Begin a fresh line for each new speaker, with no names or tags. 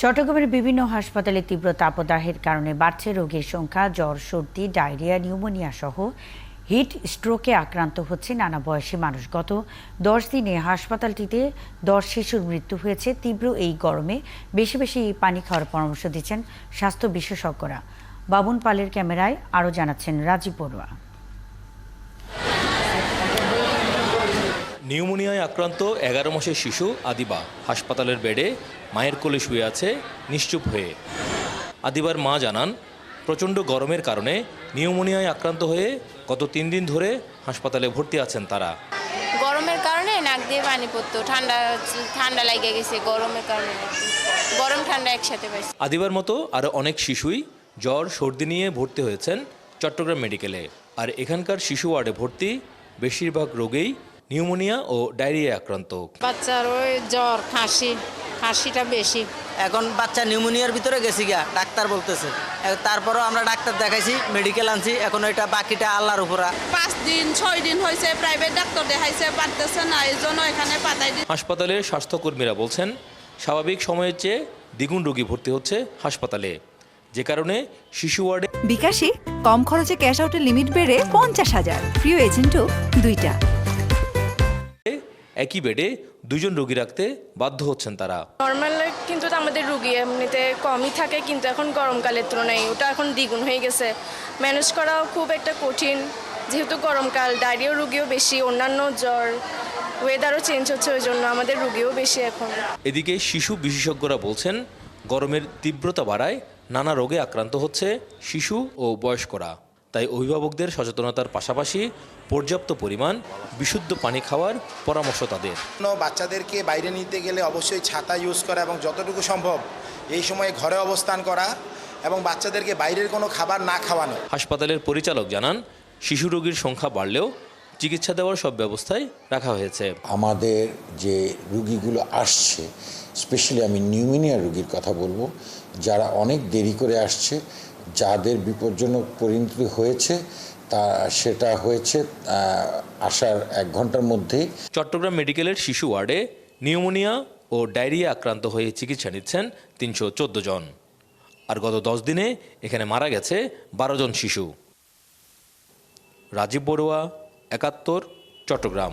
চট্টগ্রামের বিভিন্ন হাসপাতালে তীব্র তাপদাহের কারণে বাড়ছে রোগীর সংখ্যা। জ্বর, সর্দি, ডায়রিয়া, নিউমোনিয়া সহ হিট স্ট্রোকে আক্রান্ত হচ্ছে নানা বয়সী মানুষ। গত 10 দিনে হাসপাতালটিতে 10 শিশুর মৃত্যু হয়েছে। তীব্র এই গরমে বেশি বেশি পানি খাওয়ার পরামর্শ দিচ্ছেন স্বাস্থ্য বিশেষজ্ঞরা। বাবুন পালের ক্যামেরায় আরও জানাচ্ছেন রাজীব বড়ুয়া।
নিউমোনিয়ায় আক্রান্ত 11 মাসের শিশু আদিবা হাসপাতালের বেডে মায়ের কোলে শুয়ে আছে নিশ্চুপ হয়ে। আদিবার মা জানান, প্রচণ্ড গরমের কারণে নিউমোনিয়ায় আক্রান্ত হয়ে গত 3 দিন ধরে হাসপাতালে ভর্তি আছেন তারা।
গরমের কারণে নাক দিয়ে পানি পড়তো, ঠান্ডা লেগে গেছে গরমের কারণে, গরম ঠান্ডা একসাথে পাইছে।
আদিবার মতো আরও অনেক শিশুই জ্বর সর্দি নিয়ে ভর্তি হয়েছেন চট্টগ্রাম মেডিকেলে। আর এখানকার শিশু ওয়ার্ডে ভর্তি বেশিরভাগ রোগেই নিউমোনিয়া ও ডায়রিয়া আক্রান্ত।
বাচ্চার ওই জ্বর, কাশিটা বেশি।
এখন বাচ্চা নিউমোনিয়ার ভিতরে গেছি গা, ডাক্তার বলতেছে। তারপরও আমরা ডাক্তার দেখাইছি, মেডিকেল আনছি, এখন ওইটা বাকিটা আল্লাহর উপর।
5 দিন 6 দিন হয়েছে প্রাইভেট ডাক্তার দেখাইছে, পারতেছে না, এই জন্য এখানে পাঠাই দিই।
হাসপাতালের স্বাস্থ্যকর্মীরা বলছেন, স্বাভাবিক সময়ের চেয়ে দ্বিগুণ রোগী ভর্তি হচ্ছে হাসপাতালে, যে কারণে শিশু ওয়ার্ডে
বিকাশে কম খরচে ক্যাশ আউটের লিমিট বেড়ে 50,000, প্রিয় এজেন্টও 2টা।
একই বেডে 2 জন রোগী রাখতে বাধ্য হচ্ছেন তারা।
নর্মাল কিন্তু আমাদের রুগী এমনিতে কমই থাকে, কিন্তু এখন গরমকালের তুলনায় ওটা এখন দ্বিগুণ হয়ে গেছে। ম্যানেজ করাও খুব একটা কঠিন, যেহেতু গরমকাল, ডায়রিয়া রুগীও বেশি, অন্যান্য জ্বর, ওয়েদারও চেঞ্জ হচ্ছে, ওই জন্য আমাদের রুগীও বেশি এখন।
এদিকে শিশু বিশেষজ্ঞরা বলছেন, গরমের তীব্রতা বাড়ায় নানা রোগে আক্রান্ত হচ্ছে শিশু ও বয়স্করা। তাই অভিভাবকদের সচেতনতার পাশাপাশি পর্যাপ্ত পরিমাণ বিশুদ্ধ পানি খাওয়ার পরামর্শ তাদের।
বাচ্চাদেরকে বাইরে নিতে গেলে অবশ্যই ছাতা ইউজ করা এবং যতটুকু সম্ভব এই সময়ে ঘরে অবস্থান করা এবং বাচ্চাদেরকে বাইরের কোনো খাবার না খাওয়ানো।
হাসপাতালের পরিচালক জানান, শিশু রোগীর সংখ্যা বাড়লেও চিকিৎসা দেওয়ার সব ব্যবস্থাই রাখা হয়েছে।
আমাদের যে রুগীগুলো আসছে, স্পেশালি আমি নিউমোনিয়া রুগীর কথা বলবো, যারা অনেক দেরি করে আসছে, যাদের বিপজ্জনক পরিণতি হয়েছে, সেটা হয়েছে আসার 1 ঘন্টার মধ্যেই।
চট্টগ্রাম মেডিকেলের শিশু ওয়ার্ডে নিউমোনিয়া ও ডায়রিয়া আক্রান্ত হয়ে চিকিৎসা নিচ্ছেন 314 জন। আর গত 10 দিনে এখানে মারা গেছে 12 জন শিশু। রাজীব বড়ুয়া, 71, চট্টগ্রাম।